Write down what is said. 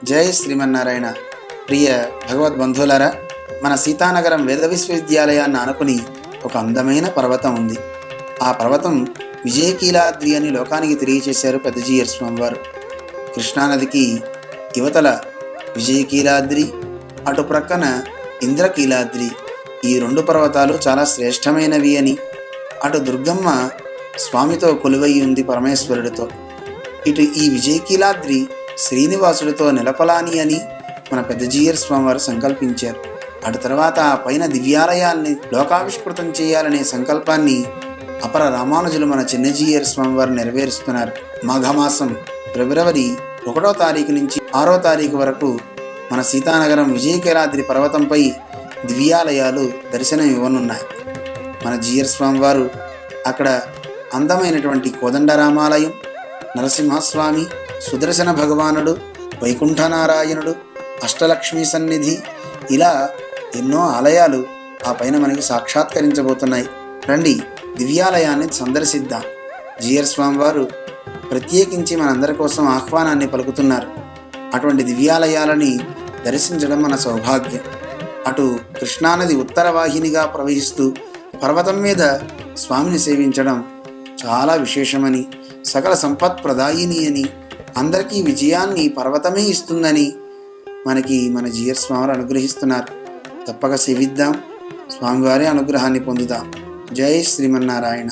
జై శ్రీమన్నారాయణ. ప్రియ భగవద్బంధువులారా, మన సీతానగరం వేద విశ్వవిద్యాలయాన్ని ఆనుకుని ఒక అందమైన పర్వతం ఉంది. ఆ పర్వతం విజయకీలాద్రి అని లోకానికి తెలియచేశారు పెద్దజీయర్ స్వామివారు. కృష్ణానదికి యువతల విజయకీలాద్రి, అటు ప్రక్కన ఇంద్రకీలాద్రి, ఈ రెండు పర్వతాలు చాలా శ్రేష్టమైనవి అని, అటు దుర్గమ్మ స్వామితో కొలువై ఉంది పరమేశ్వరుడితో, ఇటు ఈ విజయకీలాద్రి శ్రీనివాసుడితో నెలకొలాని అని మన పెద్దజీయర్ స్వామివారు సంకల్పించారు. అటు తర్వాత ఆ పైన దివ్యాలయాల్ని లోకావిష్కృతం చేయాలనే సంకల్పాన్ని అపర రామానుజులు మన చిన్నజీయర్ స్వామివారు నెరవేరుస్తున్నారు. మాఘమాసం ఫిబ్రవరి 1వ తారీఖు నుంచి 6వ తారీఖు వరకు మన సీతానగరం విజయకీలాద్రి పర్వతంపై దివ్యాలయాలు దర్శనం ఇవ్వనున్నాయి. మన జీయర్ స్వామివారు అక్కడ అందమైనటువంటి కోదండరామాలయం, నరసింహస్వామి, సుదర్శన భగవానుడు, వైకుంఠనారాయణుడు, అష్టలక్ష్మి సన్నిధి, ఇలా ఎన్నో ఆలయాలు ఆ పైన మనకి సాక్షాత్కరించబోతున్నాయి. రండి, దివ్యాలయాన్ని సందర్శిద్దాం. జీయర్ స్వామివారు ప్రత్యేకించి మనందరి కోసం ఆహ్వానాన్ని పలుకుతున్నారు. అటువంటి దివ్యాలయాలని దర్శించడం మన సౌభాగ్యం. అటు కృష్ణానది ఉత్తర వాహినిగా ప్రవహిస్తూ పర్వతం మీద స్వామిని సేవించడం చాలా విశేషమని, సకల సంపత్ప్రదాయిని అని, అందరికీ విజయాన్ని పర్వతమే ఇస్తుందని మనకి మన జీయర్ స్వామివారు అనుగ్రహిస్తున్నారు. తప్పక సేవిద్దాం, స్వామివారి అనుగ్రహాన్ని పొందుదాం. జై శ్రీమన్నారాయణ.